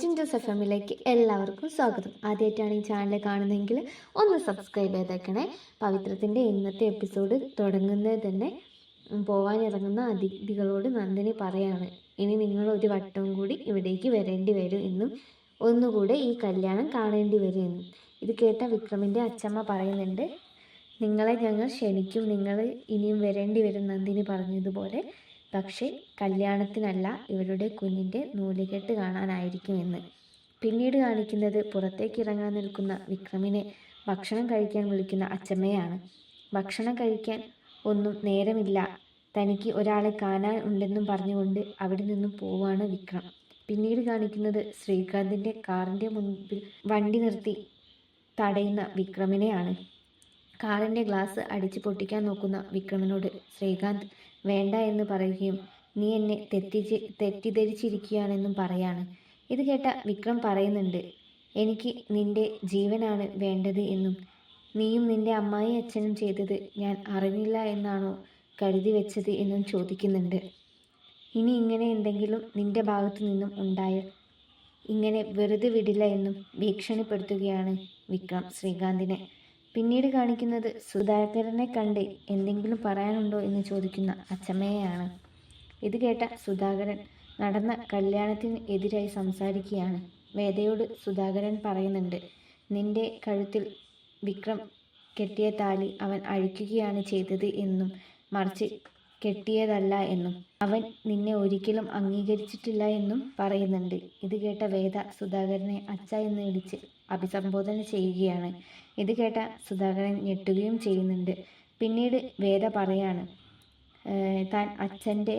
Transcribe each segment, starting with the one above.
ജിൻഡോസ് എഫ്എമ്മിലേക്ക് എല്ലാവർക്കും സ്വാഗതം. ആദ്യമായിട്ടാണ് ഈ ചാനൽ കാണുന്നതെങ്കിൽ ഒന്ന് സബ്സ്ക്രൈബ് ചെയ്തേക്കണേ. പവിത്രത്തിൻ്റെ ഇന്നത്തെ എപ്പിസോഡ് തുടങ്ങുന്നത് തന്നെ പോവാനിറങ്ങുന്ന അതിഥികളോട് നന്ദിനി പറയാണ്, ഇനി നിങ്ങൾ ഒരു വട്ടം കൂടി ഇവിടേക്ക് വരേണ്ടി വരും എന്നും ഒന്നുകൂടെ ഈ കല്യാണം കാണേണ്ടി വരും എന്നും. ഇത് കേട്ട വിക്രമിൻ്റെ അച്ഛമ്മ പറയുന്നുണ്ട്, നിങ്ങളെ ഞങ്ങൾ ക്ഷണിക്കും, നിങ്ങൾ ഇനിയും വരേണ്ടി വരും നന്ദിനി പറഞ്ഞതുപോലെ. പക്ഷേ കല്യാണത്തിനല്ല, ഇവരുടെ കുഞ്ഞിൻ്റെ നൂലുകെട്ട് കാണാനായിരിക്കും എന്ന്. പിന്നീട് കാണിക്കുന്നത് പുറത്തേക്ക് ഇറങ്ങാൻ നിൽക്കുന്ന വിക്രമിനെ ഭക്ഷണം കഴിക്കാൻ വിളിക്കുന്ന അച്ചമ്മയാണ്. ഭക്ഷണം കഴിക്കാൻ ഒന്നും നേരമില്ല, തനിക്ക് ഒരാളെ കാണാൻ ഉണ്ടെന്നും പറഞ്ഞുകൊണ്ട് അവിടെ നിന്നും പോവാണ് വിക്രം. പിന്നീട് കാണിക്കുന്നത് ശ്രീകാന്തിൻ്റെ കാറിൻ്റെ മുൻപിൽ വണ്ടി നിർത്തി തടയുന്ന വിക്രമിനെയാണ്. കാറിൻ്റെ ഗ്ലാസ് അടിച്ചു പൊട്ടിക്കാൻ നോക്കുന്ന വിക്രമിനോട് ശ്രീകാന്ത് വേണ്ട എന്ന് പറയുകയും നീ എന്നെ തെറ്റിദ്ധരിച്ചിരിക്കുകയാണെന്നും പറയാണ്. ഇത് കേട്ട വിക്രം പറയുന്നുണ്ട്, എനിക്ക് നിന്റെ ജീവനാണ് വേണ്ടത് എന്നും നീയും നിന്റെ അമ്മായി അച്ഛനും ചെയ്തത് ഞാൻ അറിഞ്ഞില്ല എന്നാണോ കരുതി വെച്ചത് എന്നും ചോദിക്കുന്നുണ്ട്. ഇനി ഇങ്ങനെ എന്തെങ്കിലും നിന്റെ ഭാഗത്തു നിന്നും ഉണ്ടായാൽ ഇങ്ങനെ വെറുതെ വിടില്ല എന്നും ഭീഷണിപ്പെടുത്തുകയാണ് വിക്രം ശ്രീകാന്തിനെ. പിന്നീട് കാണിക്കുന്നത് സുധാകരനെ കണ്ട് എന്തെങ്കിലും പറയാനുണ്ടോ എന്ന് ചോദിക്കുന്ന അച്ചമ്മയെയാണ്. ഇത് കേട്ട സുധാകരൻ നടന്ന കല്യാണത്തിന് എതിരായി സംസാരിക്കുകയാണ്. വേദയോട് സുധാകരൻ പറയുന്നുണ്ട്, നിന്റെ കഴുത്തിൽ വിക്രം കെട്ടിയ താലി അവൻ അഴിക്കുകയാണ് ചെയ്തത് എന്നും മറിച്ച് കെട്ടിയതല്ല എന്നും അവൻ നിന്നെ ഒരിക്കലും അംഗീകരിച്ചിട്ടില്ല എന്നും പറയുന്നുണ്ട്. ഇത് കേട്ട വേദ സുധാകരനെ അച്ഛ എന്ന് വിളിച്ച് അഭിസംബോധന ചെയ്യുകയാണ്. ഇത് കേട്ട സുധാകരൻ ഞെട്ടുകയും ചെയ്യുന്നുണ്ട്. പിന്നീട് വേദ പറയാണ്, താൻ അച്ഛൻ്റെ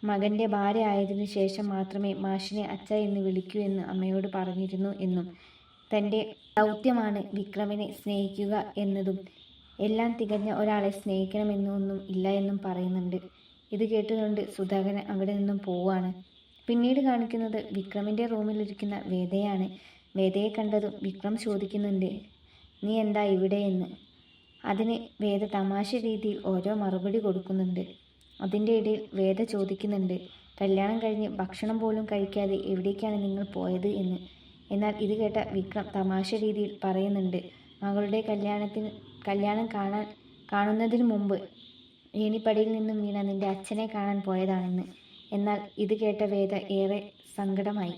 മകൻ്റെ ഭാര്യ ആയതിനു ശേഷം മാത്രമേ മാഷിനെ അച്ഛ എന്ന് വിളിക്കൂ എന്ന് അമ്മയോട് പറഞ്ഞിരുന്നു എന്നും തൻ്റെ ദൗത്യമാണ് വിക്രമിനെ സ്നേഹിക്കുക എന്നതും എല്ലാം തികഞ്ഞ ഒരാളെ സ്നേഹിക്കണമെന്നൊന്നും ഇല്ല എന്നും പറയുന്നുണ്ട്. ഇത് കേട്ടുകൊണ്ട് സുധാകരൻ അവിടെ നിന്നും പോവാണ്. പിന്നീട് കാണിക്കുന്നത് വിക്രമിൻ്റെ റൂമിലിരിക്കുന്ന വേദയാണ്. വേദയെ കണ്ടതും വിക്രം ചോദിക്കുന്നുണ്ട്, നീ എന്താ ഇവിടെ എന്ന്. അതിന് വേദ തമാശ രീതിയിൽ ഓരോ മറുപടി കൊടുക്കുന്നുണ്ട്. അതിൻ്റെ ഇടയിൽ വേദ ചോദിക്കുന്നുണ്ട്, കല്യാണം കഴിഞ്ഞ് ഭക്ഷണം പോലും കഴിക്കാതെ എവിടേക്കാണ് നിങ്ങൾ പോയത് എന്ന്. എന്നാൽ ഇത് കേട്ട വിക്രം തമാശ രീതിയിൽ പറയുന്നുണ്ട്, മകളുടെ കല്യാണം കാണുന്നതിന് മുമ്പ് ഏണിപ്പടിയിൽ നിന്നും വീണ നിന്റെ അച്ഛനെ കാണാൻ പോയതാണെന്ന്. എന്നാൽ ഇത് കേട്ട വേദ ഏറെ സങ്കടമായി.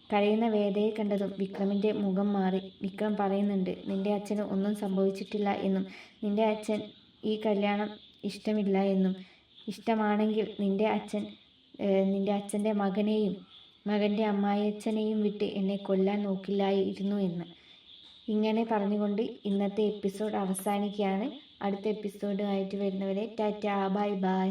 കരയുന്ന വേദയെ കണ്ടതും വിക്രമിൻ്റെ മുഖം മാറി. വിക്രം പറയുന്നുണ്ട്, നിന്റെ അച്ഛന് ഒന്നും സംഭവിച്ചിട്ടില്ല എന്നും നിന്റെ അച്ഛൻ ഈ കല്യാണം ഇഷ്ടമില്ല എന്നും ഇഷ്ടമാണെങ്കിൽ നിന്റെ അച്ഛൻ്റെ മകനെയും മകൻ്റെ അമ്മായിയച്ഛനെയും വിട്ട് എന്നെ കൊല്ലാൻ നോക്കില്ലായിരുന്നു എന്ന്. ഇങ്ങനെ പറഞ്ഞുകൊണ്ട് ഇന്നത്തെ എപ്പിസോഡ് അവസാനിക്കുകയാണ്. അടുത്ത എപ്പിസോഡുമായിട്ട് വരുന്നവരെ ടാറ്റാ, ബൈ ബൈ.